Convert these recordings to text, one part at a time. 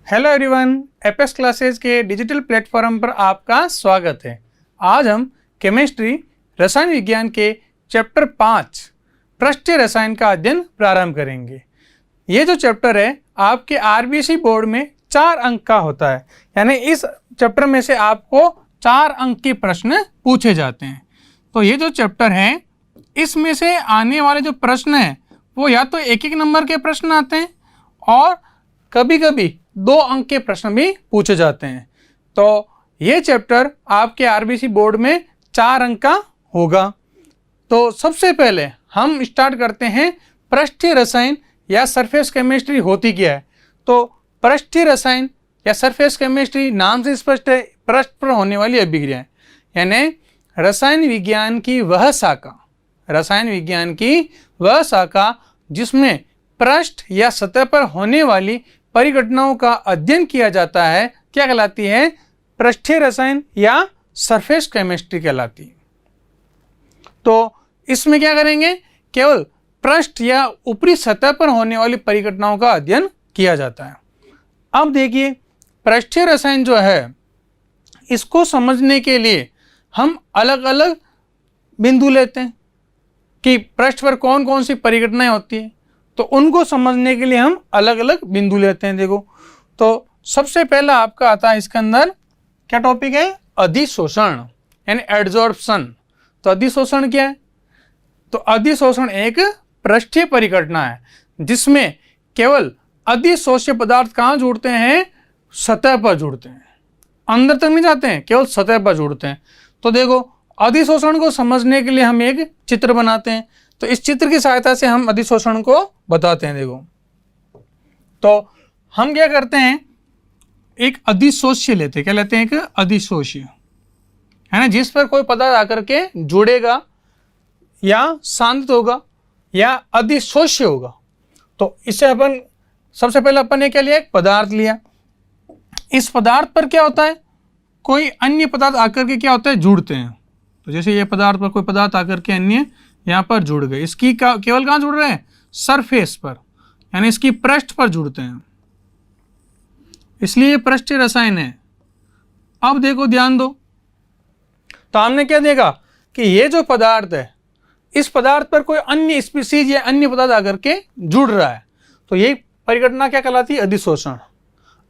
Hello everyone, apex classes के digital platform पर आपका स्वागत है। आज हम केमिस्ट्री रसायन विज्ञान के चैप्टर 5 पृष्ठीय रसायन का अध्ययन प्रारंभ करेंगे। ये जो चैप्टर है आपके आरबीसी बोर्ड में 4 अंक का होता है, यानी इस चैप्टर में से आपको 4 अंक के प्रश्न पूछे जाते हैं। तो ये जो चैप्टर है इसमें से आने वाले जो प्रश्न हैं वो या तो 1-1 नंबर के प्रश्न आते हैं और कभी कभी 2 अंक के प्रश्न भी पूछे जाते हैं। तो ये चैप्टर आपके आरबीसी बोर्ड में 4 अंक का होगा। तो सबसे पहले हम स्टार्ट करते हैं पृष्ठीय रसायन या सरफेस केमिस्ट्री होती क्या है। तो पृष्ठीय रसायन या सरफेस केमिस्ट्री नाम से स्पष्ट है, पृष्ठ पर होने वाली अभिक्रियाएं, यानी रसायन विज्ञान की वह शाखा जिसमें पृष्ठ या सतह पर होने वाली परिघटनाओं का अध्ययन किया जाता है, क्या कहलाती है? पृष्ठीय रसायन या सरफेस केमिस्ट्री कहलाती है। तो इसमें क्या करेंगे? केवल पृष्ठ या ऊपरी सतह पर होने वाली परिघटनाओं का अध्ययन किया जाता है। अब देखिए, पृष्ठीय रसायन जो है इसको समझने के लिए हम अलग अलग बिंदु लेते हैं कि पृष्ठ पर कौन कौन सी परिघटनाएं होती हैं। तो उनको समझने के लिए हम अलग अलग बिंदु लेते हैं। देखो, तो सबसे पहला आपका आता है इसके अंदर, क्या टॉपिक है? अधिशोषण यानी एड्जॉर्प्शन। तो अधिशोषण क्या है? तो अधिशोषण एक पृष्ठीय परिघटना है जिसमें केवल अधिशोष्य पदार्थ कहाँ जुड़ते हैं? सतह पर जुड़ते हैं, अंदर तक नहीं जाते हैं, केवल सतह पर जुड़ते हैं। तो देखो, अधिशोषण को समझने के लिए हम एक चित्र बनाते हैं। तो इस चित्र की सहायता से हम अधिशोषण को बताते हैं। देखो, तो हम क्या करते हैं, एक अधिशोष्य लेते हैं। क्या लेते हैं? एक अधिशोष्य, है ना, जिस पर कोई पदार्थ आकर के जुड़ेगा या सांद्रित होगा या अधिशोष्य होगा। तो इससे अपन सबसे पहले अपन ने क्या लिया? एक पदार्थ लिया। इस पदार्थ पर क्या होता है? कोई अन्य पदार्थ आकर के क्या होता है? जुड़ते हैं। तो जैसे ये पदार्थ पर कोई पदार्थ आकर के अन्य यहाँ पर जुड़ गए, इसकी केवल कहाँ जुड़ रहे हैं? सरफेस पर, यानी इसकी पृष्ठ पर जुड़ते हैं, इसलिए पृष्ठीय रसायन है। अब देखो, ध्यान दो, तो हमने क्या देखा कि ये जो पदार्थ है इस पदार्थ पर कोई अन्य स्पीसीज या अन्य पदार्थ आकर के जुड़ रहा है, तो ये परिघटना क्या कहलाती है? अधिशोषण।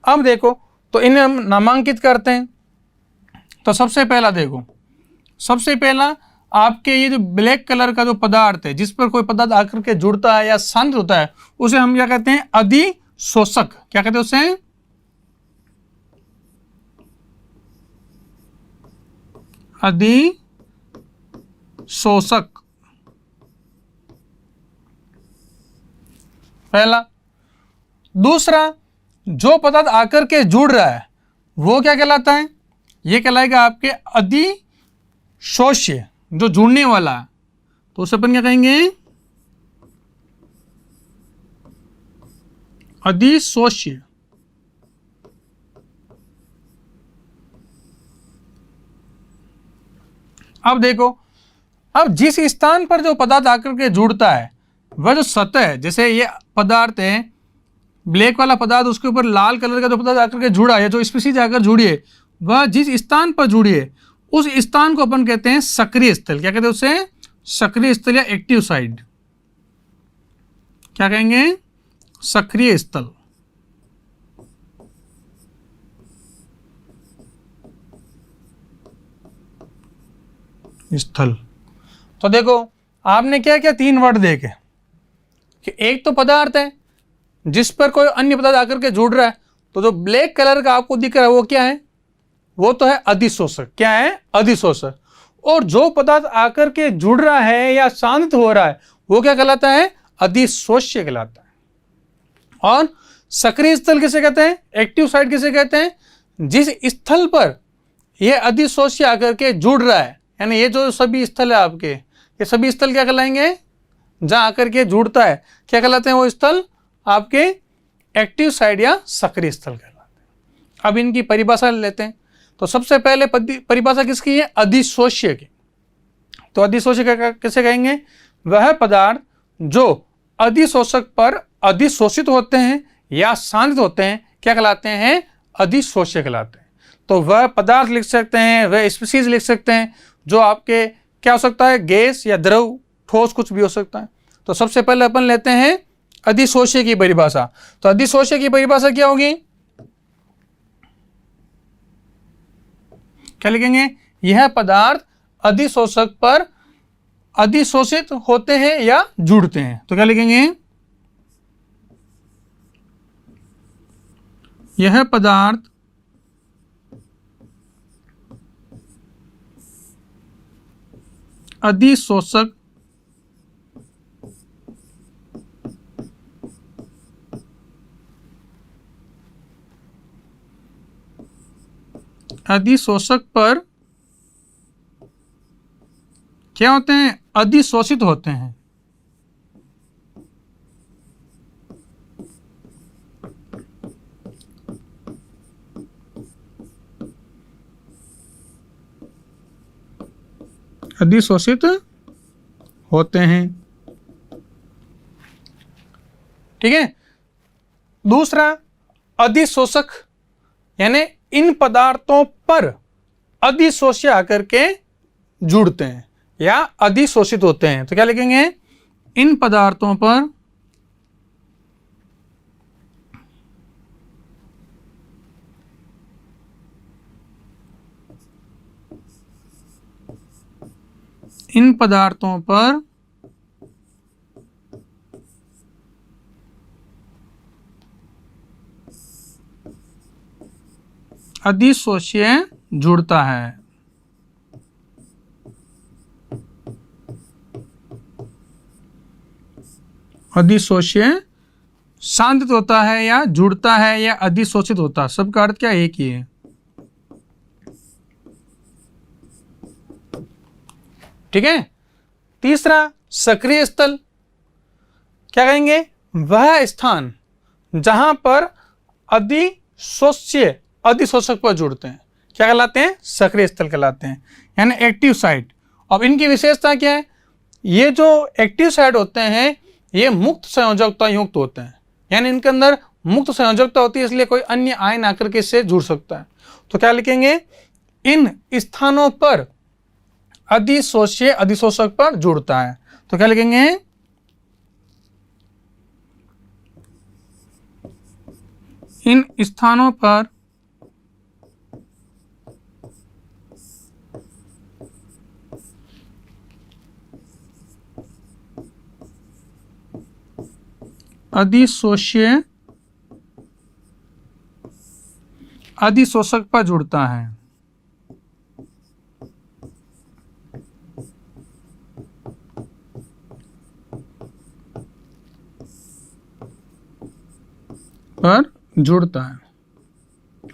अब देखो, तो इन्हें हम नामांकित करते हैं। तो सबसे पहला देखो, सबसे पहला आपके ये जो ब्लैक कलर का जो पदार्थ है जिस पर कोई पदार्थ आकर के जुड़ता है या सांद्रित होता है, उसे हम क्या कहते हैं? अधिशोषक। क्या कहते हैं उसे? अधिशोषक, पहला। दूसरा, जो पदार्थ आकर के जुड़ रहा है वो क्या कहलाता है? ये कहलाएगा आपके अधिशोष्य, जो जुड़ने वाला है। तो उसे अपन क्या कहेंगे? अधिशोष्य। अब देखो, अब जिस स्थान पर जो पदार्थ आकर के जुड़ता है वह जो सतह है, जैसे ये पदार्थ है ब्लैक वाला पदार्थ, उसके ऊपर लाल कलर का जो पदार्थ आकर के जुड़ा है, जो स्पीसीज आकर जुड़ी है, वह जिस स्थान पर जुड़ी है उस स्थान को अपन कहते हैं सक्रिय स्थल। क्या कहते हैं उसे? सक्रिय स्थल या एक्टिव साइड। क्या कहेंगे? सक्रिय स्थल। स्थल। तो देखो, आपने क्या क्या 3 वर्ड देखे कि एक तो पदार्थ है जिस पर कोई अन्य पदार्थ आकर के जुड़ रहा है, तो जो ब्लैक कलर का आपको दिख रहा है वो क्या है? वो तो है अधिशोषक। क्या है? अधिशोषक। और जो पदार्थ आकर के जुड़ रहा है या सांद्रित हो रहा है वो क्या कहलाता है? अधिशोष्य कहलाता है। और सक्रिय स्थल किसे कहते हैं? एक्टिव साइड किसे कहते हैं? जिस स्थल पर यह अधिशोष्य आकर के जुड़ रहा है, यानी ये जो सभी स्थल है आपके, ये सभी स्थल क्या कहलाएंगे? जहां आकर के जुड़ता है, क्या कहलाते हैं वो स्थल? आपके एक्टिव साइड या सक्रिय स्थल कहलाते हैं। अब इनकी परिभाषा लेते हैं। तो सबसे पहले परिभाषा किसकी है? अधिशोष्य की। तो अधिशोष्य किसे कहेंगे? वह पदार्थ जो अधिशोषक पर अधिशोषित होते हैं या सांद्रित होते हैं क्या कहलाते हैं? अधिशोष्य कहलाते हैं। तो वह पदार्थ लिख सकते हैं, वह स्पीसीज लिख सकते हैं जो आपके क्या हो सकता है? गैस या द्रव, ठोस, कुछ भी हो सकता है। तो सबसे पहले अपन लेते हैं अधिशोष्य की परिभाषा। तो अधिशोष्य की परिभाषा क्या होगी? क्या लिखेंगे? यह पदार्थ अधिशोषक पर अधिशोषित होते हैं या जुड़ते हैं। तो क्या लिखेंगे? यह पदार्थ अधिशोषक पर क्या होते हैं? अधिशोषित होते हैं। अधिशोषित होते हैं। ठीक है। दूसरा, अधिशोषक यानी इन पदार्थों पर अधिशोष्य आकर के जुड़ते हैं या अधिशोषित होते हैं। तो क्या लिखेंगे? इन पदार्थों पर अधिशोष्य जुड़ता है। अधिशोष्य शांतित होता है या जुड़ता है या अधिशोषित होता है, सबका अर्थ क्या एक ही है। ठीक है। तीसरा, सक्रिय स्थल। क्या कहेंगे? वह स्थान जहां पर अधिशोषक पर जुड़ते हैं क्या कहलाते हैं? सक्रिय स्थल कहलाते हैं, यानी एक्टिव साइट। अब इनकी विशेषता क्या है? ये जो एक्टिव साइट होते हैं ये मुक्त संयोजकता युक्त होते हैं, यानी इनके अंदर मुक्त संयोजकता होती है, इसलिए कोई अन्य आयन आकर के इससे जुड़ सकता है। तो क्या लिखेंगे? इन स्थानों पर अधिशोष्य अधिशोषक पर जुड़ता है। तो क्या लिखेंगे? इन स्थानों पर अधिशोष्य अधिशोषक पर जुड़ता है।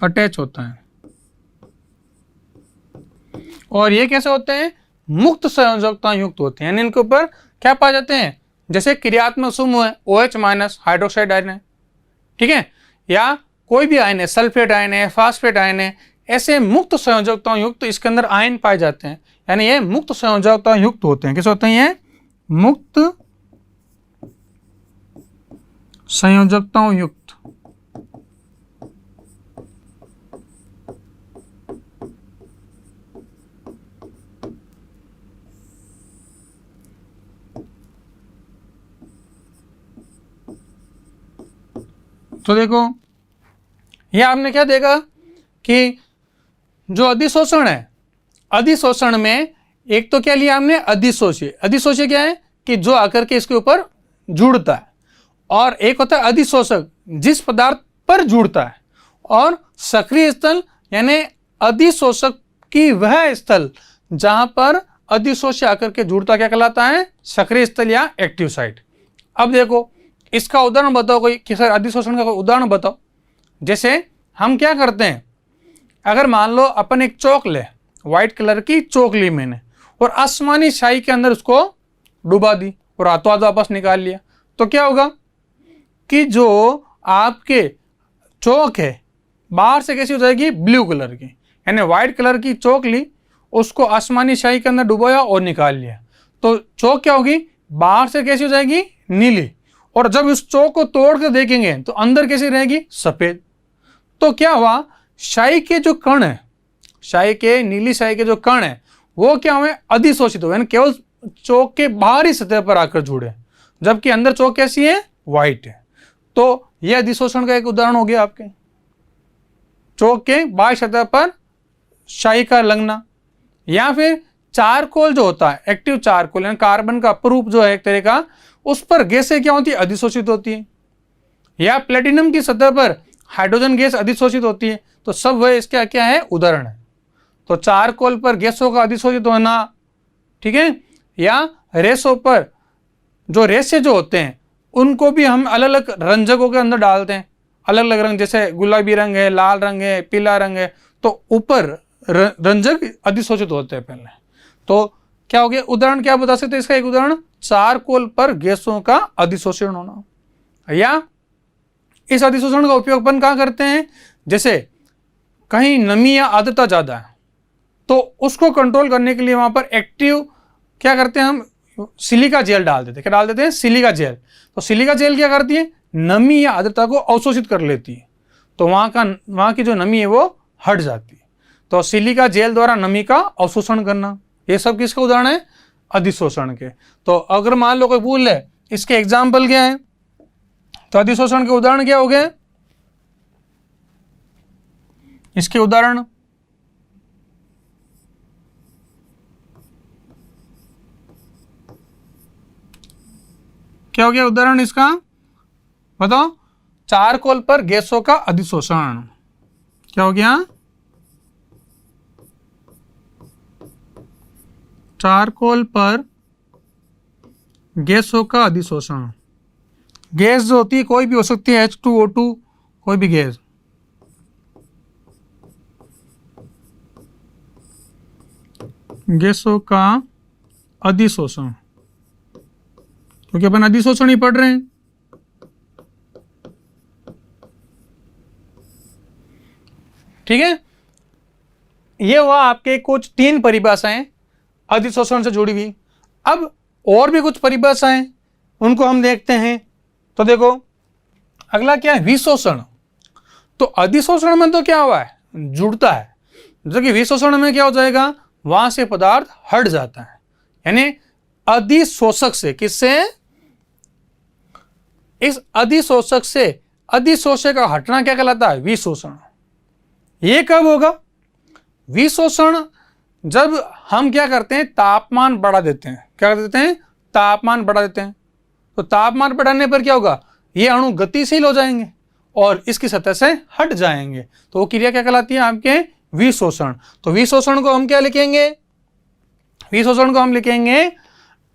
अटैच होता है। और ये कैसे होते हैं? मुक्त संयोजकता युक्त होते हैं, यानी इनके ऊपर क्या पाए जाते हैं? जैसे क्रियात्मक समूह है OH- हाइड्रोक्साइड आयन है, ठीक है, या कोई भी आयन है, सल्फेट आयन है, फास्फेट आयन है, ऐसे मुक्त संयोजकताओं युक्त इसके अंदर आयन पाए जाते हैं, यानी ये मुक्त संयोजकता युक्त होते हैं। कैसे होते हैं? ये मुक्त संयोजकताओं युक्त। तो देखो ये आपने क्या देखा कि जो अधिशोषण है, अधिशोषण में एक तो क्या लिया हमने? अधिशोष्य। अधिशोष्य क्या है? कि जो आकर के इसके ऊपर जुड़ता है। और एक होता है अधिशोषक, जिस पदार्थ पर जुड़ता है। और सक्रिय स्थल यानी अधिशोषक की वह स्थल जहां पर अधिशोष्य आकर के जुड़ता क्या कहलाता है? सक्रिय स्थल या एक्टिव साइट। अब देखो इसका उदाहरण बताओ कोई कि सर अधिशोषण का कोई उदाहरण बताओ। जैसे हम क्या करते हैं, अगर मान लो अपन एक चौक ले, व्हाइट कलर की चौक ली मैंने और आसमानी स्याही के अंदर उसको डुबा दी और हाथों हाथ वापस निकाल लिया, तो क्या होगा कि जो आपके चौक है बाहर से कैसी हो जाएगी? ब्लू कलर की। यानी व्हाइट कलर की चौक ली, उसको आसमानी स्याही के अंदर डुबाया और निकाल लिया, तो चौक क्या होगी? बाहर से कैसी हो जाएगी? नीली। और जब इस चौक को तोड़ कर देखेंगे तो अंदर कैसी रहेगी? सफेद। तो क्या हुआ, शाई के जो कण है, शाई के, नीली शाई के जो कण है वो क्या हुए, अधिशोषित हुए, यानी केवल चौक के बाहरी सतह पर आकर जुड़े, जबकि अंदर चौक कैसी है, व्हाइट है। तो यह अधिशोषण का एक उदाहरण हो गया आपके, चौक के बाहरी सतह पर शाई का लगना। या फिर चारकोल जो होता है, एक्टिव चारकोल, यानी कार्बन का अपरूप जो है एक तरह का, उस पर गैसें क्या होती है, अधिशोषित होती है। या प्लेटिनम की सतह पर हाइड्रोजन गैस अधिशोषित होती है। तो सब वह इसका क्या है, उदाहरण है। तो चारकोल पर गैसों का अधिशोषित होना, ठीक है, या रेसों पर जो रेसे जो होते हैं उनको भी हम अलग अलग रंजकों के अंदर डालते हैं, अलग अलग रंग, जैसे गुलाबी रंग है, लाल रंग है, पीला रंग है, तो ऊपर रंजक अधिशोषित होते हैं पहले। तो क्या हो गया, उदाहरण क्या बता सकते हैं इसका, एक उदाहरण चारकोल पर गैसों का अधिशोषण होना। या इस अधिशोषण का उपयोग अपन कहाँ करते हैं, जैसे कहीं नमी या आर्द्रता ज़्यादा है तो उसको कंट्रोल करने के लिए वहाँ पर एक्टिव क्या करते हैं, हम सिलिका जेल डाल देते हैं। क्या डाल देते हैं, सिलिका जेल। तो सिलिका जेल क्या करती है, नमी या आर्द्रता को अवशोषित कर लेती है, तो वहाँ की जो नमी है वो हट जाती है। तो सिलिका जेल द्वारा नमी का अवशोषण करना, ये सब किसका उदाहरण है, अधिशोषण के। तो अगर मान लो कोई पूछ ले इसके एग्जाम्पल क्या है, तो अधिशोषण के उदाहरण क्या हो गए, इसके उदाहरण क्या हो गया, उदाहरण इसका बताओ, चारकोल पर गैसों का अधिशोषण। क्या हो गया, चारकोल पर गैसों का अधिशोषण। गैस जो होती है कोई भी हो सकती है, H2O2, कोई भी गैस, गैसों का अधिशोषण, क्योंकि अपन अधिशोषण ही पढ़ रहे हैं। ठीक है, ये हुआ आपके कुछ 3 परिभाषाएं अधिशोषण से जुड़ी हुई। अब और भी कुछ परिभाषाएं उनको हम देखते हैं। तो देखो अगला क्या है, विशोषण। तो अधिशोषण में तो क्या हुआ है, जुड़ता है, जबकि विशोषण में क्या हो जाएगा, वहां से पदार्थ हट जाता है। यानी अधिशोषक से, किससे, इस अधिशोषक से अधिशोषक का हटना क्या कहलाता है, विशोषण। ये कब होगा, विशोषण जब हम क्या करते हैं, तापमान बढ़ा देते हैं। क्या कर देते हैं, तापमान बढ़ा देते हैं। तो तापमान बढ़ाने पर क्या होगा, ये अणु गतिशील हो जाएंगे और इसकी सतह से हट जाएंगे। तो वो क्रिया क्या कहलाती है आपके, विशोषण। तो विशोषण को हम क्या लिखेंगे, विशोषण को हम लिखेंगे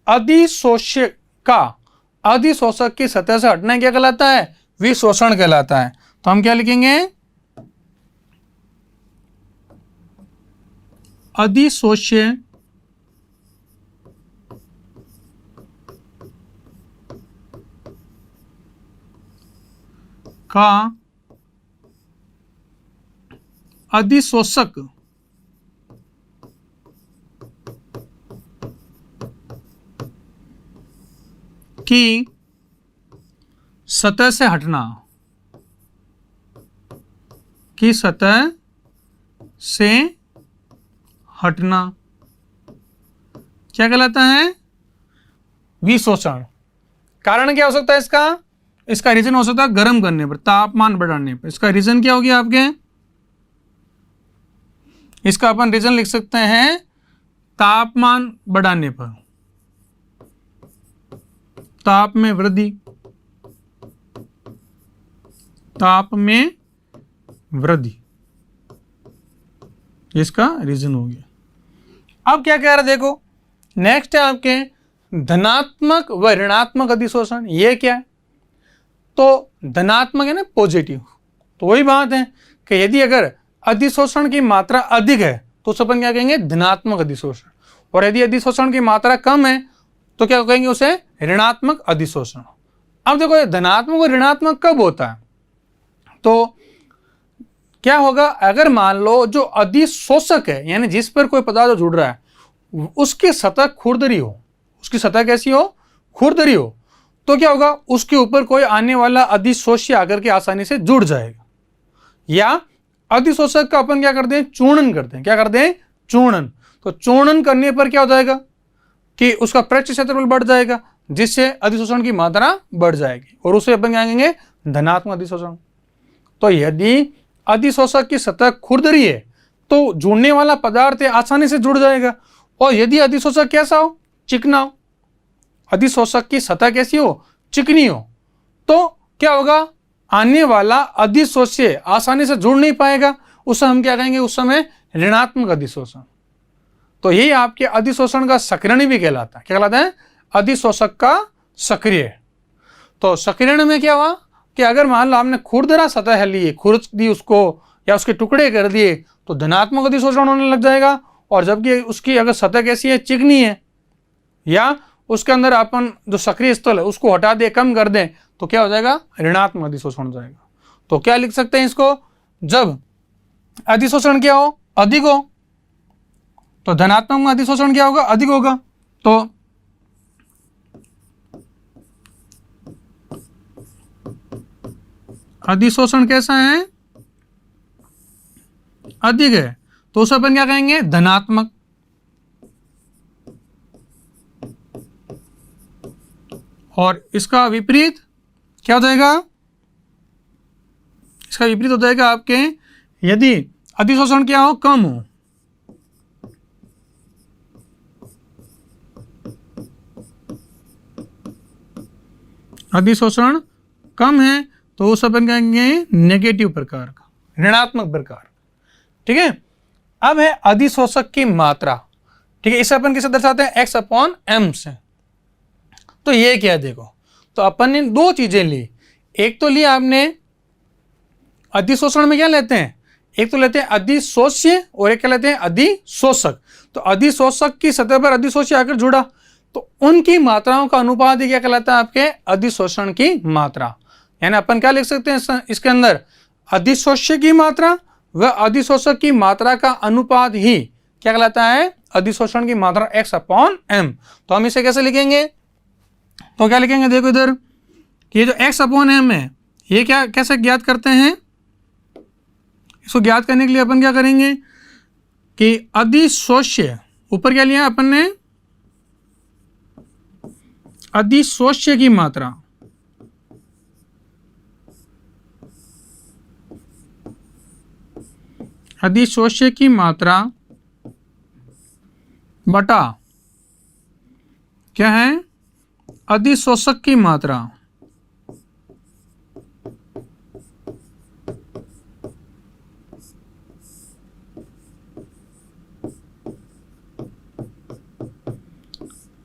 अधिशोषक का, अधिशोषक की सतह से हटना क्या कहलाता है, विशोषण कहलाता है। तो हम क्या लिखेंगे, अधिशोष्य का अधिशोषक की सतह से हटना, की सतह से हटना क्या कहलाता है, विशोषण। कारण क्या हो सकता है इसका, इसका रीजन हो सकता है गर्म करने पर, तापमान बढ़ाने पर। इसका रीजन क्या हो गया आपके, इसका अपन रीजन लिख सकते हैं तापमान बढ़ाने पर, ताप में वृद्धि, ताप में वृद्धि, इसका रीजन हो गया। अब क्या कह रहा है देखो, नेक्स्ट है आपके धनात्मक व ऋणात्मक अधिशोषण। ये क्या है, तो धनात्मक है ना, पॉजिटिव। तो वही बात है कि यदि अगर अधिशोषण की मात्रा अधिक है तो उसे अपन क्या कहेंगे, धनात्मक अधिशोषण। और यदि अधिशोषण की मात्रा कम है तो क्या कहेंगे, उसे ऋणात्मक अधिशोषण। अब देखो ये धनात्मक और ऋणात्मक कब होता है, तो क्या होगा, अगर मान लो जो अधिशोषक है, यानी जिस पर कोई पदार्थ जुड़ रहा है, उसकी सतह खुरदरी हो, उसकी सतह कैसी हो, खुरदरी हो, तो क्या होगा, उसके ऊपर कोई आने वाला अधिशोष्य आकर के आसानी से जुड़ जाएगा। या अधिशोषक का अपन क्या करते हैं, चूर्णन करते हैं। क्या करते हैं, चूर्णन। तो चूर्णन करने पर क्या हो जाएगा कि उसका पृष्ठ क्षेत्रफल बढ़ जाएगा, जिससे अधिशोषण की मात्रा बढ़ जाएगी और उसे अपन क्या कहेंगे, धनात्मक अधिशोषण। तो यदि अधिशोषक की सतह खुरदरी है तो जुड़ने वाला पदार्थ आसानी से जुड़ जाएगा। और यदि अधिशोषक कैसा हो, चिकना हो, अधिशोषक की सतह कैसी हो, चिकनी हो, तो क्या होगा, आने वाला अधिशोष्य आसानी से जुड़ नहीं पाएगा, उसे हम क्या कहेंगे, उस समय ऋणात्मक अधिशोषण। तो यही आपके अधिशोषण का सक्रियण भी कहलाता है। क्या कहलाता है, अधिशोषक का सक्रिय। तो सक्रियण में क्या हुआ कि अगर मान लो आपने खुरदरा सतह ली, खुरच दी उसको या उसके टुकड़े कर दिए, तो धनात्मक अधिशोषण होने लग जाएगा। और जबकि उसकी अगर सतह कैसी है, चिकनी है, या उसके अंदर अपन जो सक्रिय स्थल है उसको हटा दे, कम कर दें, तो क्या हो जाएगा, ऋणात्मक अधिशोषण हो जाएगा। तो क्या लिख सकते हैं इसको, जब अधिशोषण क्या हो, अधिक हो, तो धनात्मक में अधिशोषण क्या होगा, अधिक होगा। तो अधिशोषण कैसा है, अधिक है, तो उसे अपन क्या कहेंगे, धनात्मक। और इसका विपरीत क्या हो जाएगा, इसका विपरीत हो जाएगा आपके, यदि अधिशोषण क्या हो, कम हो, अधिशोषण कम है तो उस अपन कहेंगे नेगेटिव प्रकार का, ऋणात्मक प्रकार। ठीक है। अब है अधिशोषक की मात्रा। ठीक है, इसे अपन किसे दर्शाते हैं, x/m से। तो ये क्या है, देखो, तो अपन ने दो चीजें ली। एक तो लिया आपने अधिशोषण में क्या लेते हैं, एक तो लेते हैं अधिशोष्य और एक क्या लेते हैं, अधिशोषक। तो अधिशोषक की सतह पर अधिशोष्य आकर जुड़ा, तो उनकी मात्राओं का अनुपात ही क्या कहलाता है, आपके अधिशोषण की मात्रा। यानी अपन क्या लिख सकते हैं इसके अंदर, अधिशोष्य की मात्रा व अधिशोषक की मात्रा का अनुपात ही क्या कहलाता है, अधिशोषण की मात्रा x/m। तो हम इसे कैसे लिखेंगे, तो क्या लिखेंगे, देखो इधर, ये जो x/m है, ये क्या कैसे ज्ञात करते हैं, इसको ज्ञात करने के लिए अपन क्या करेंगे कि अधिशोष्य, ऊपर क्या लिया अपन ने, अधिशोष्य की मात्रा, अधिशोष्य की मात्रा बटा क्या है, अधिशोषक की मात्रा।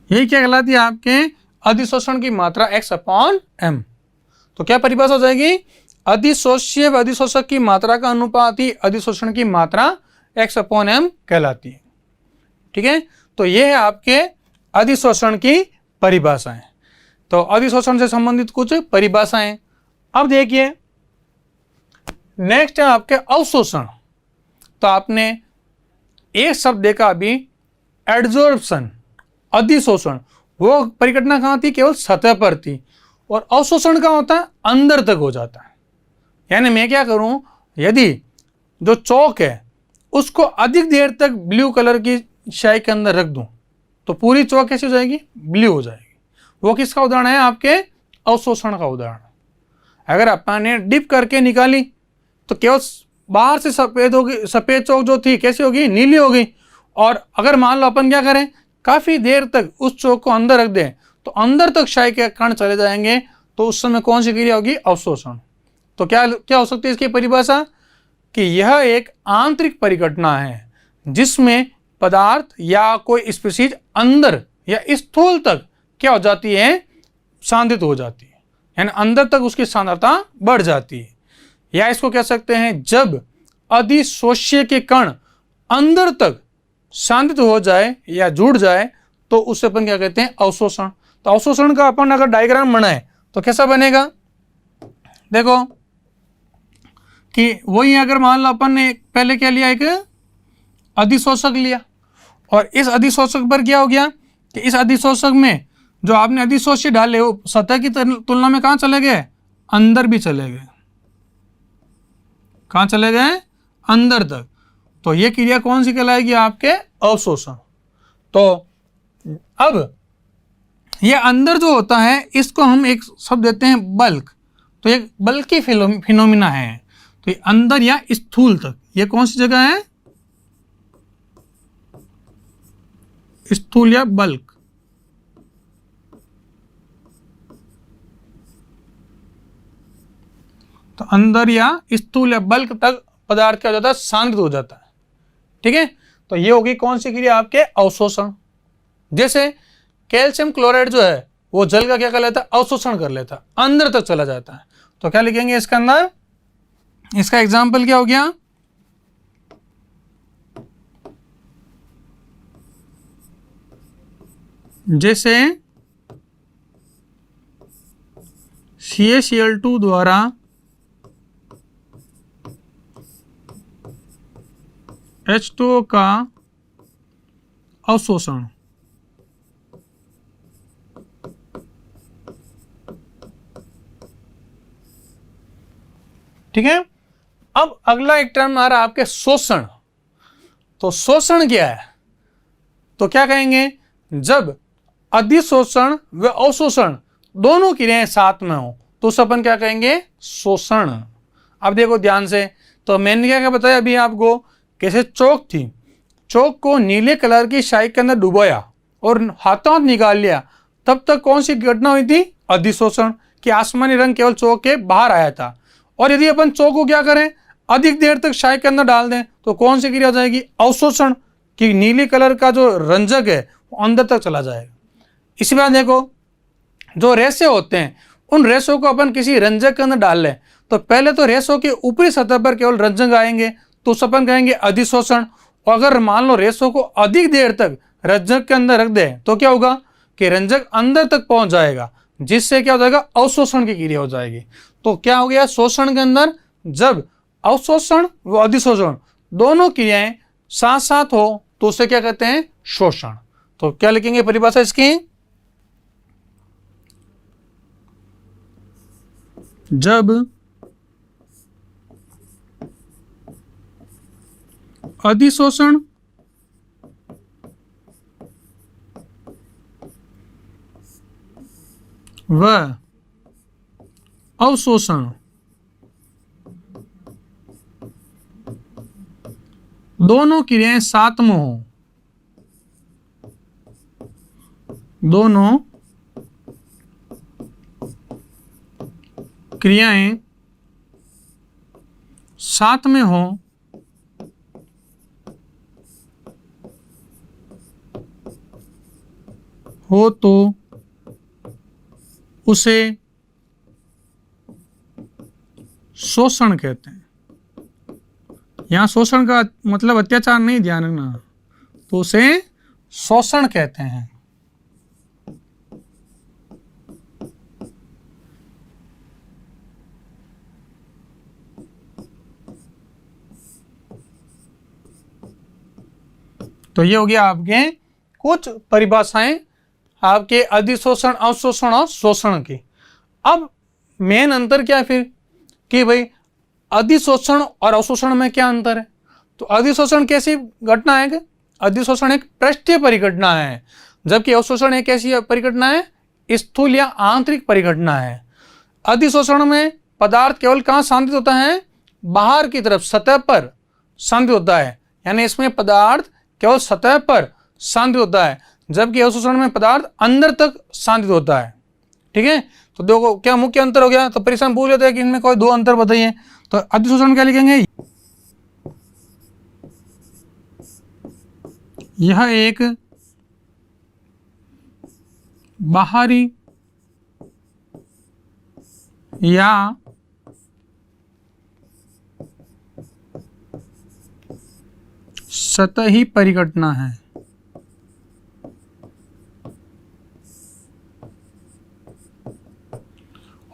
यही क्या कहलाती है, आपके अधिशोषण की मात्रा x/m। तो क्या परिभाषा हो जाएगी, अधिशोष्य व अधिशोषक की मात्रा का अनुपात ही अधिशोषण की मात्रा x/m कहलाती है। ठीक है, तो ये है आपके अधिशोषण की परिभाषाएं। तो अधिशोषण से संबंधित कुछ परिभाषाएं। अब देखिए नेक्स्ट है आपके अवशोषण। तो आपने एक शब्द देखा अभी, एडजॉर्प्शन, अधिशोषण, वो परिघटना कहाँ थी, केवल सतह पर थी। और अवशोषण का होता है, अंदर तक हो जाता है। यानी मैं क्या करूं, यदि जो चौक है उसको अधिक देर तक ब्लू कलर की स्याही के अंदर रख दूं, तो पूरी चौक कैसी हो जाएगी, ब्लू हो जाएगी। वो किसका उदाहरण है, आपके अवशोषण का उदाहरण। अगर अपन ने डिप करके निकाली तो केवल बाहर से सफेद होगी, सफेद चौक जो थी कैसी होगी, नीली हो गई। और अगर मान लो अपन क्या करें, काफी देर तक उस चौक को अंदर रख दें, तो अंदर तक स्याही के कण चले जाएंगे, तो उस समय कौन सी क्रिया होगी, अवशोषण। तो क्या क्या हो सकती है इसकी परिभाषा, कि यह एक आंतरिक परिघटना है जिसमें पदार्थ या कोई स्पीशीज अंदर या स्थूल तक क्या हो जाती है, सांद्रित हो जाती है, यानी अंदर तक उसकी सांद्रता बढ़ जाती है। या इसको कह सकते हैं, जब अधिशोष्य के कण अंदर तक सांद्रित हो जाए या जुड़ जाए, तो उससे अपन क्या कहते हैं, अवशोषण। तो अवशोषण का अपन अगर डायग्राम बनाए तो कैसा बनेगा, देखो कि वही अगर मान लो अपन ने पहले क्या लिया, एक अधिशोषक लिया, और इस अधिशोषक पर क्या हो गया कि इस अधिशोषक में जो आपने अधिशोष्य डाले वो सतह की तुलना में कहाँ चले गए, अंदर भी चले गए, कहाँ चले गए? अंदर तक। तो ये क्रिया कौन सी कहलाएगी? आपके अवशोषण। तो अब ये अंदर जो होता है इसको हम एक शब्द देते हैं बल्क। तो एक बल्कि फिनोमिना है। तो ये अंदर या स्थूल तक, ये कौन सी जगह है? स्थूल या बल्क। तो अंदर या स्थूल या बल्क तक पदार्थ क्या हो जाता है? सांद्रित हो जाता है। ठीक है, तो ये होगी कौन सी क्रिया? आपके अवशोषण। जैसे कैल्शियम क्लोराइड जो है वो जल का क्या कर लेता है? अवशोषण कर लेता है, अंदर तक चला जाता है। तो क्या लिखेंगे इसके अंदर? इसका एग्जाम्पल क्या हो गया? जैसे CaCl2 द्वारा H2O का अवशोषण। ठीक है, अब अगला एक टर्म आ रहा है आपके शोषण। तो शोषण क्या है? तो क्या कहेंगे? जब अधिशोषण व अवशोषण दोनों क्रियाएं साथ में हो तो उस अपन क्या कहेंगे? शोषण। अब देखो ध्यान से, तो मैंने क्या बताया अभी आपको, कैसे चौक थी, चौक को नीले कलर की स्याही के अंदर डुबोया और हाथों हाथ निकाल लिया, तब तक कौन सी घटना हुई थी? अधिशोषण, कि आसमानी रंग केवल चौक के बाहर आया था। और यदि अपन चौक को क्या करें? अधिक देर तक स्याही के अंदर डाल दें तो कौन सी क्रिया हो जाएगी? अवशोषण, कि नीली कलर का जो रंजक है वो अंदर तक चला जाएगा। इसी बात देखो, जो रेशे होते हैं उन रेशों को अपन किसी रंजक के अंदर डाल लें तो पहले तो रेशों के ऊपरी सतह पर केवल रंजक आएंगे, तो उस अपन कहेंगे अधिशोषण। और अगर मान लो रेशों को अधिक देर तक रंजक के अंदर रख दे तो क्या होगा? कि रंजक अंदर तक पहुंच जाएगा, जिससे क्या हो जाएगा? अवशोषण की क्रिया हो जाएगी। तो क्या हो गया? शोषण के अंदर जब अवशोषण व अधिशोषण दोनों क्रियाएं साथ साथ हो तो उसे क्या कहते हैं? शोषण। तो क्या लिखेंगे परिभाषा इसकी? जब अधिशोषण व अवशोषण दोनों क्रियाएं साथ में हो, दोनों क्रियाएं साथ में हो तो उसे शोषण कहते हैं। यहां शोषण का मतलब अत्याचार नहीं, ध्यान रखना, तो उसे शोषण कहते हैं। तो ये हो गया आपके कुछ परिभाषाएं आपके अधिशोषण, अवशोषण और शोषण की। अब मेन अंतर क्या है फिर, कि भाई अधिशोषण और अवशोषण में क्या अंतर है? तो अधिशोषण कैसी घटना है? अधिशोषण एक पृष्ठीय परिघटना है, जबकि अवशोषण एक ऐसी परिघटना है स्थूल या आंतरिक परिघटना है। अधिशोषण में पदार्थ केवल कहाँ सांद्रित होता है? बाहर की तरफ सतह पर सांद्रित होता है, यानी इसमें पदार्थ केवल सतह पर सांद्रित होता है, जबकि अवशोषण में पदार्थ अंदर तक सांद्रित होता है। ठीक है, तो देखो क्या मुख्य अंतर हो गया। तो परीक्षण पूछ लेते हैं कि इनमें कोई दो अंतर बताइए। तो अधिशोषण क्या लिखेंगे? यह एक बाहरी या सतही परिघटना है।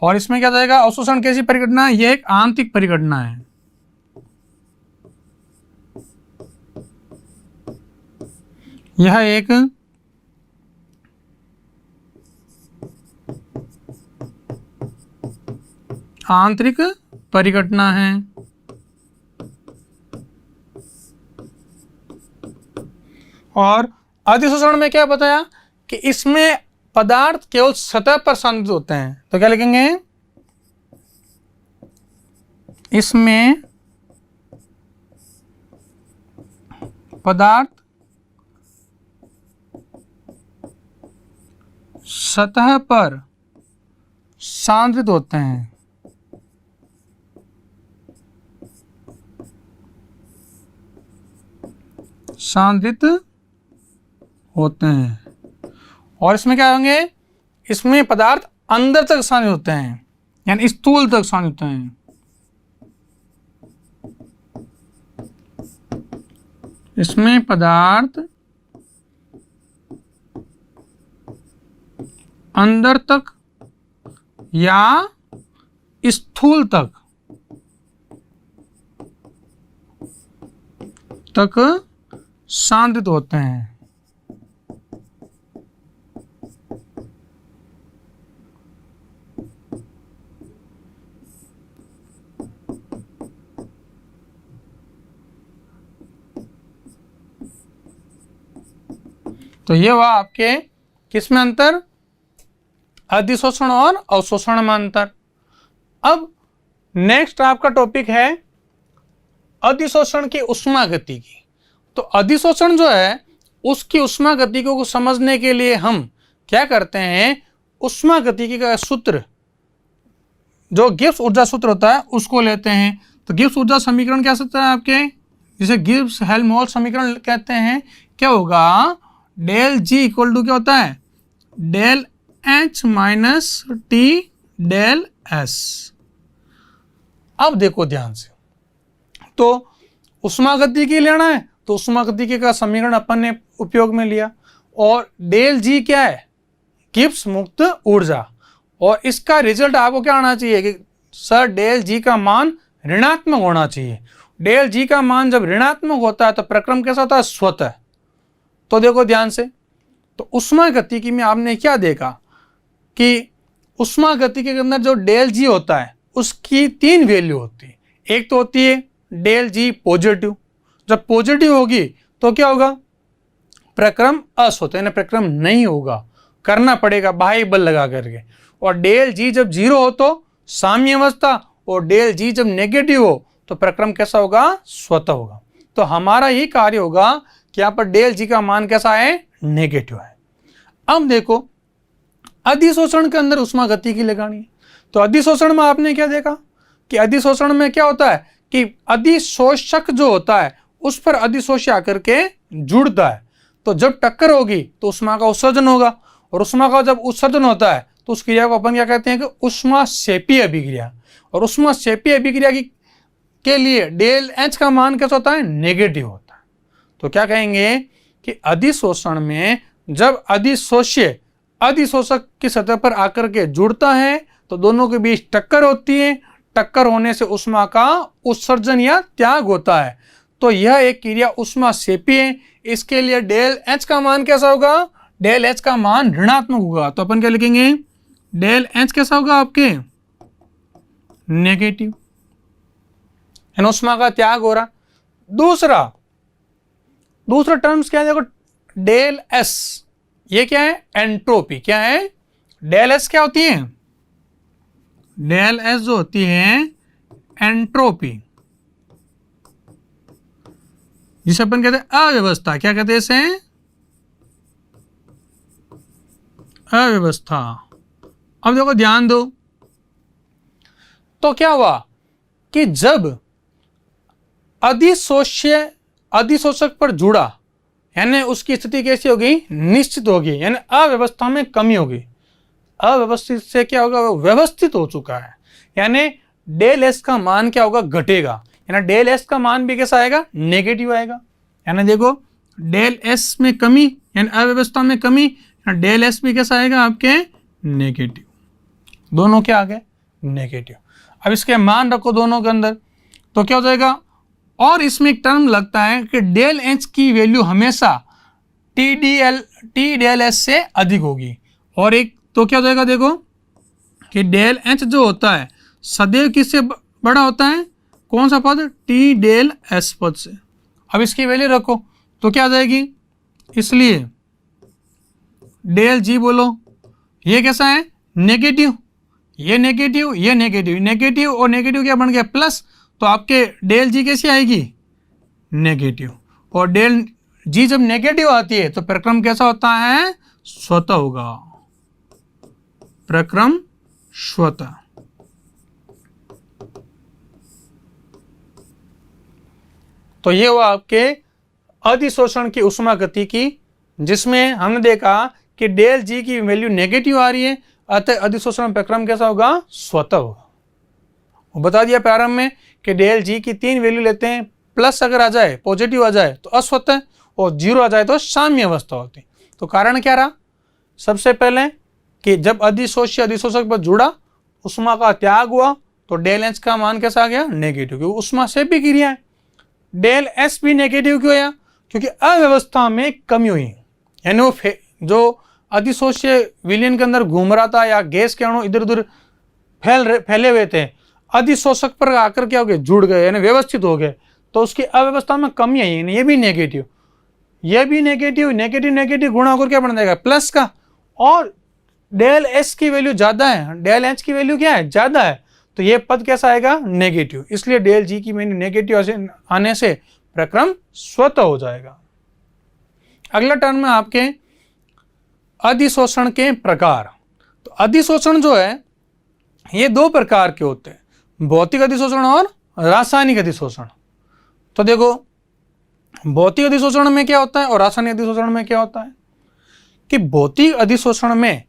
और इसमें क्या जाएगा? अवशोषण कैसी परिघटना है? यह एक आंतरिक परिघटना है। यह एक आंतरिक परिघटना है। और अधिशोषण में क्या बताया कि इसमें पदार्थ केवल सतह पर सांद्रित होते हैं, तो क्या लिखेंगे, इसमें पदार्थ सतह पर सांद्रित होते हैं। सांद्रित होते हैं। और इसमें क्या होंगे, इसमें पदार्थ अंदर तक सांद्रित होते हैं, यानी स्थूल तक सांद्रित होते हैं। इसमें पदार्थ अंदर तक या स्थूल तक सांद्रित होते हैं। तो ये हुआ आपके किसमें अंतर, अधिशोषण और अवशोषण में अंतर। अब नेक्स्ट आपका टॉपिक है अधिशोषण की ऊष्मागतिकी। तो अधिशोषण जो है उसकी ऊष्मागतिकी को समझने के लिए हम क्या करते हैं, ऊष्मागतिकी का सूत्र जो गिब्स ऊर्जा सूत्र होता है उसको लेते हैं। तो गिब्स ऊर्जा समीकरण क्या होता है आपके, जिसे गिब्स हेल्महोल्ट्ज समीकरण कहते हैं। क्या होगा, डेल जी इक्वल टू क्या होता है, del H minus T del S. अब देखो ध्यान से, तो ऊष्मागतिकी लेना है तो ऊष्मागतिकी का समीकरण अपन ने उपयोग में लिया, और डेल जी क्या है, गिब्स मुक्त ऊर्जा, और इसका रिजल्ट आपको क्या आना चाहिए कि सर डेल जी का मान ऋणात्मक होना चाहिए। डेल जी का मान जब ऋणात्मक होता है तो प्रक्रम कैसा होता है, स्वतः। तो देखो ध्यान से, तो ऊष्मागतिकी में आपने क्या देखा कि ऊष्मागतिकी के अंदर जो डेल जी होता है उसकी 3 वैल्यू होती है। एक तो होती है डेल जी पॉजिटिव, जब पॉजिटिव होगी तो क्या होगा, प्रक्रम अस्वतः यानी प्रक्रम नहीं होगा, करना पड़ेगा बाह्य बल लगा करके। और डेल जी जब 0 हो तो साम्य अवस्था, और डेल जी जब नेगेटिव हो तो प्रक्रम कैसा होगा, स्वतः होगा। तो हमारा ये कार्य होगा कि यहाँ पर डेल जी का मान कैसा है, नेगेटिव है। अब देखो अधिशोषण के अंदर ऊष्मागतिकी लगानी है। तो अधिशोषण में आपने क्या देखा कि अधिशोषण में क्या होता है कि अधिशोषक जो होता है उस पर अधिशोषी आकर के जुड़ता है। तो जब टक्कर होगी तो ऊष्मा का उत्सर्जन होगा, और ऊष्मा का जब उत्सर्जन होता है तो उस क्रिया को अपन क्या कहते हैं कि ऊष्माक्षेपीय अभिक्रिया। और ऊष्माक्षेपीय अभिक्रिया के लिए डेल एच का मान कैसा होता है, नेगेटिव होता है। तो क्या कहेंगे कि अधिशोषण में जब अधिशोष्य अधिशोषक की सतह पर आकर के जुड़ता है तो दोनों के बीच टक्कर होती है, टक्कर होने से ऊष्मा का उत्सर्जन या त्याग होता है। तो यह एक क्रिया ऊष्माक्षेपी है। इसके लिए डेल एच का मान कैसा होगा, डेल एच का मान ऋणात्मक होगा। तो अपन क्या लिखेंगे, डेल एच कैसा होगा आपके, नेगेटिव, ऊष्मा का त्याग हो रहा। दूसरा टर्म्स क्या है, देखो डेल एस, ये क्या है, एंट्रोपी। क्या है, डेल एस क्या होती है, डेल एस जो होती है एंट्रोपी, जिसे अपन कहते हैं अव्यवस्था। क्या कहते हैं इसे, अव्यवस्था। अब देखो ध्यान दो, तो क्या हुआ कि जब अधिशोषक पर जुड़ा, यानी उसकी स्थिति कैसी होगी, निश्चित होगी, यानी अव्यवस्था में कमी होगी। अव्यवस्थित से क्या होगा, वो व्यवस्थित हो चुका है, यानी डेल एस का मान क्या होगा, घटेगा। यानी डेल एस का मान भी कैसा आएगा, नेगेटिव आएगा। यानी देखो डेल एस में कमी यानी अव्यवस्था में कमी, डेल एस भी कैसा आएगा आपके, नेगेटिव। दोनों क्या आ गए, नेगेटिव। अब इसके मान रखो दोनों के अंदर, तो क्या हो जाएगा। और इसमें एक टर्म लगता है कि डेल एच की वैल्यू हमेशा टी डेल एस से अधिक होगी। और एक तो क्या हो जाएगा, देखो कि डेल एच जो होता है सदैव किससे बड़ा होता है, कौन सा पद, टी डेल एस पद से। अब इसकी वैल्यू रखो तो क्या आ जाएगी, इसलिए डेल जी बोलो, ये कैसा है, नेगेटिव, ये नेगेटिव, ये नेगेटिव, नेगेटिव और नेगेटिव क्या बन गया, प्लस, तो आपके डेल जी कैसी आएगी, नेगेटिव। और डेल जी जब नेगेटिव आती है तो प्रक्रम कैसा होता है, स्वतः होगा, प्रक्रम स्वतः। तो ये हुआ आपके अधिशोषण की उष्मा गति की, जिसमें हमने देखा कि डेल जी की वैल्यू नेगेटिव आ रही है, अतः अधिशोषण प्रक्रम कैसा होगा, स्वतः होगा। वो बता दिया प्रारंभ में कि डेल जी की 3 वैल्यू लेते हैं, प्लस अगर आ जाए, पॉजिटिव आ जाए तो अस्वतः, और 0 आ जाए तो साम्य अवस्था होती। तो कारण क्या रहा, सबसे पहले कि जब अधिशोष्य अधिशोषक पर जुड़ा, उष्मा का त्याग हुआ, तो डेल एच का मान कैसा आ गया, नेगेटिव, क्योंकि उष्मा से भी क्रिया है। डेल एस भी नेगेटिव क्यों आया, क्योंकि अव्यवस्था में कमी हुई, यानी वो जो अधिशोष्य विलयन के अंदर घूम रहा था, या गैस के अणु इधर उधर फैले हुए थे, अधिशोषक पर आकर क्या हो गए, जुड़ गए, यानी व्यवस्थित हो गए, तो उसकी अव्यवस्था में कमी आई, ये भी नेगेटिव, ये भी नेगेटिव, नेगेटिव नेगेटिव गुणा होकर क्या बन जाएगा, प्लस का। और डेल एस की वैल्यू ज्यादा है, डेल एच की वैल्यू क्या है, ज्यादा है, तो ये पद कैसा आएगा, नेगेटिव। इसलिए डेल जी की वैल्यू नेगेटिव आने से प्रक्रम स्वतः हो जाएगा। अगला टर्म में आपके अधिशोषण के प्रकार। तो अधिशोषण जो है ये 2 प्रकार के होते हैं, भौतिक अधिशोषण और रासायनिक अधिशोषण। तो देखो, भौतिक अधिशोषण में क्या होता है और रासायनिक अधिशोषण में क्या होता है, कि भौतिक अधिशोषण में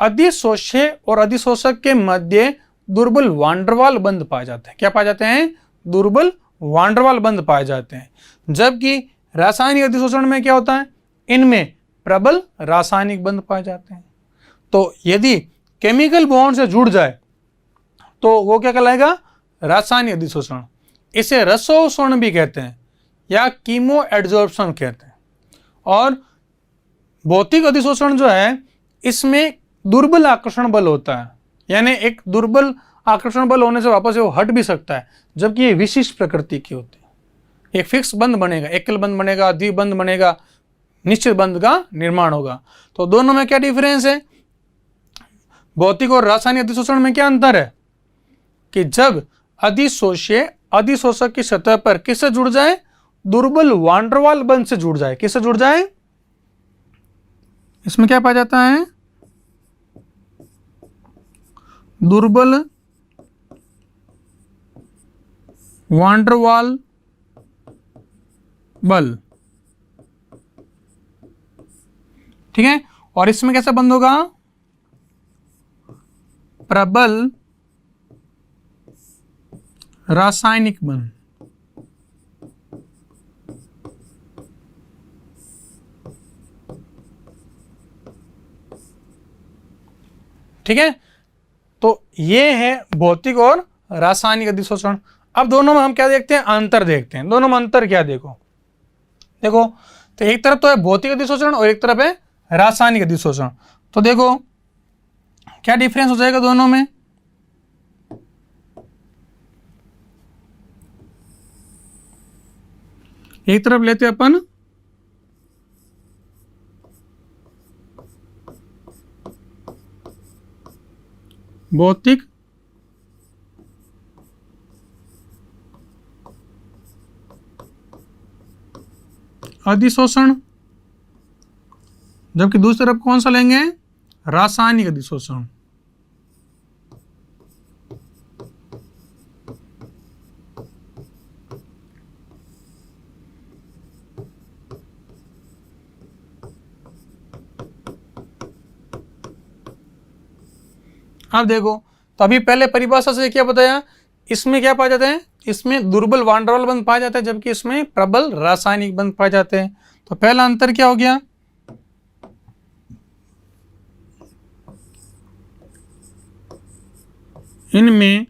अधिशोष्य और अधिशोषक के मध्य दुर्बल वांडरवाल बंध पाए जाते हैं। क्या पाए जाते हैं, दुर्बल वांडरवाल बंध पाए जाते हैं। जबकि रासायनिक अधिशोषण में क्या होता है, इनमें प्रबल रासायनिक बंध पाए जाते हैं। तो यदि केमिकल बॉन्ड से जुड़ जाए तो वो क्या कहलाएगा, रासायनिक अधिशोषण। इसे रसोषण भी कहते हैं या कीमो एडजॉर्प्शन कहते हैं। और भौतिक अधिशोषण जो है, इसमें दुर्बल आकर्षण बल होता है, यानी एक दुर्बल आकर्षण बल होने से वापस वो हट भी सकता है, जबकि ये विशिष्ट प्रकृति की होती है। एक फिक्स बंध बनेगा, एकल बंध बनेगा, द्विबंध बनेगा, निश्चित बंध का निर्माण होगा। तो दोनों में क्या डिफरेंस है, भौतिक और रासायनिक अधिशोषण में क्या अंतर है, कि जब अधिशोष्य अधिशोषक की सतह पर किससे जुड़ जाए, दुर्बल वांडरवाल बंध से जुड़ जाए। किससे जुड़ जाए, इसमें क्या पाया जाता है, दुर्बल वांडरवाल बल, ठीक है। और इसमें कैसा बंध होगा, प्रबल रासायनिक बंध। ठीक है, तो ये है भौतिक और रासायनिक अधिशोषण। अब दोनों में हम क्या देखते हैं, अंतर देखते हैं। दोनों में अंतर क्या, देखो तो एक तरफ तो है भौतिक अधिशोषण और एक तरफ है रासायनिक अधिशोषण। तो देखो क्या डिफरेंस हो जाएगा दोनों में, एक तरफ लेते अपन भौतिक अधिशोषण, जबकि दूसरी तरफ कौन सा लेंगे, रासायनिक अधिशोषण। अब देखो, तो अभी पहले परिभाषा से क्या बताया, इसमें क्या पाया जाता है, इसमें दुर्बल वांडरवाल बंध पाया जाता है, जबकि इसमें प्रबल रासायनिक बंध पाए जाते हैं। तो पहला अंतर क्या हो गया, इनमें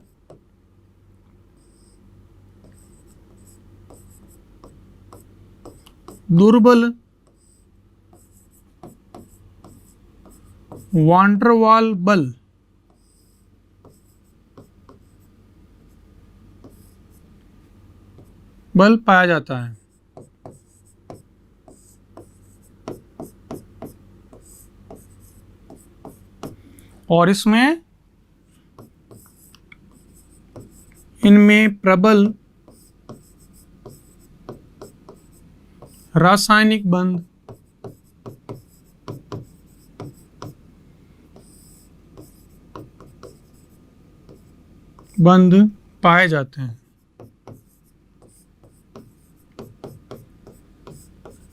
दुर्बल वांडरवाल बल पाया जाता है। और इसमें इनमें प्रबल रासायनिक बंध पाए जाते हैं।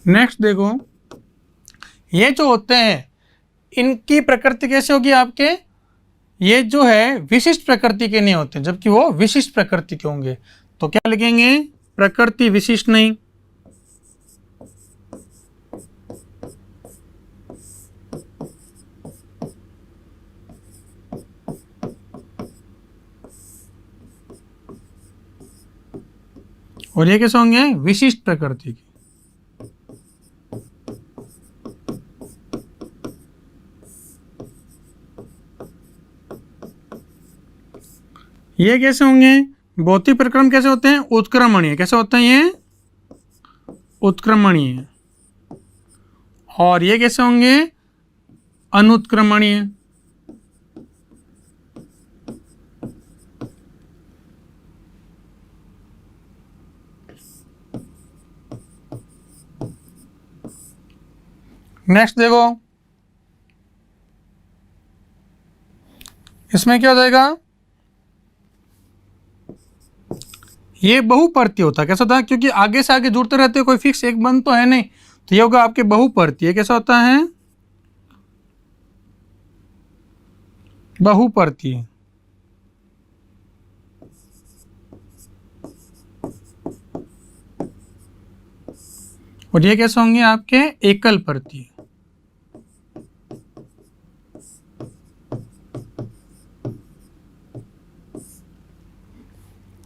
नेक्स्ट देखो, ये जो होते हैं इनकी प्रकृति कैसे होगी आपके, ये जो है विशिष्ट प्रकृति के नहीं होते, जबकि वो विशिष्ट प्रकृति के होंगे। तो क्या लिखेंगे, प्रकृति विशिष्ट नहीं। और ये कैसे होंगे, विशिष्ट प्रकृति के। ये कैसे होंगे, भौतिक प्रक्रम कैसे होते हैं, उत्क्रमणीय। कैसे होते हैं ये, उत्क्रमणीय। और ये कैसे होंगे, अनुत्क्रमणीय। नेक्स्ट देखो, इसमें क्या हो जाएगा, ये बहुपर्ती होता है। कैसा होता है, क्योंकि आगे से आगे जुड़ते रहते हैं, कोई फिक्स एक बंद तो है नहीं, तो ये होगा आपके बहुपर्ती। ये कैसा होता है, बहुपर्ती। और ये कैसे होंगे आपके, एकल पर्ती।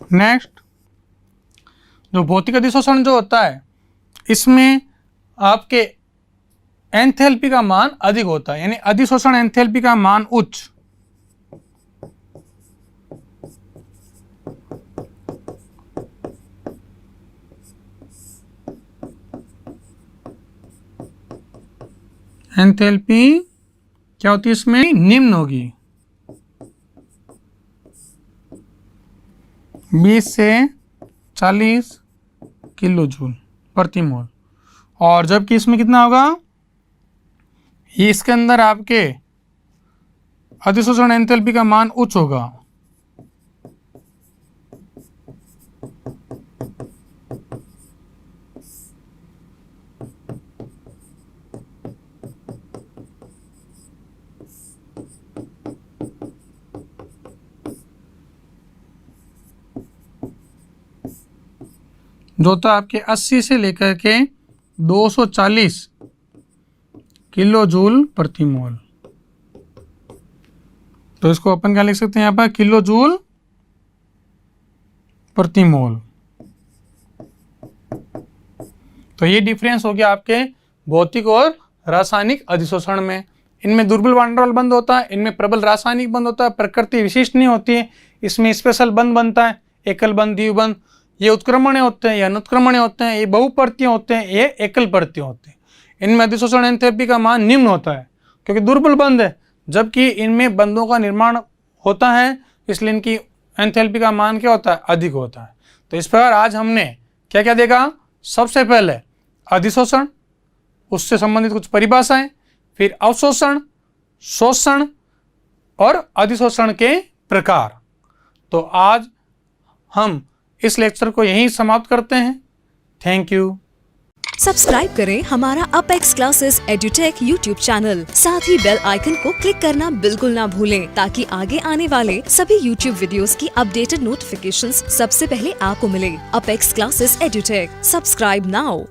नेक्स्ट, जो भौतिक अधिशोषण जो होता है, इसमें आपके एंथैल्पी का मान अधिक होता है, यानी अधिशोषण एंथैल्पी का मान उच्च। एंथैल्पी क्या होती है, इसमें निम्न होगी, 20 से 40 किलो जूल प्रति मोल। और जबकि इसमें कितना होगा, ये इसके अंदर आपके अधिशोषण एंथैल्पी का मान उच्च होगा। जो था आपके 80 से लेकर के 240 किलो जूल प्रति मोल। तो इसको अपन क्या लिख सकते हैं यहाँ पर, किलो जूल प्रति मोल। तो ये डिफरेंस हो गया आपके भौतिक और रासायनिक अधिशोषण में। इनमें दुर्बल वान डेर वाल्स बंध होता है, इनमें प्रबल रासायनिक बंध होता है, प्रकृति विशिष्ट नहीं होती है, इसमें स्पेशल बंध बनता है, एकल बंध, द्विबंध। ये उत्क्रमणीय होते हैं, ये अनुत्क्रमणीय होते हैं, ये बहुपर्तीय होते हैं, ये एकल पर्तीय होते हैं। इनमें अधिशोषण एंथैल्पी का मान निम्न होता है क्योंकि दुर्बल बंध है, जबकि इनमें बंधों का निर्माण होता है, इसलिए इनकी एंथैल्पी का मान क्या होता है, अधिक होता है। तो इस प्रकार आज हमने क्या क्या देखा, सबसे पहले अधिशोषण, उससे संबंधित कुछ परिभाषाएं, फिर अवशोषण, शोषण और अधिशोषण के प्रकार। तो आज हम इस लेक्चर को यहीं समाप्त करते हैं। Thank you. सब्सक्राइब करें हमारा apex classes edutech YouTube channel, साथ ही बेल आइकन को क्लिक करना बिल्कुल ना भूलें ताकि आगे आने वाले सभी यूट्यूब वीडियोस की अपडेटेड नोटिफिकेशंस सबसे पहले आपको मिले। Apex classes edutech, subscribe now.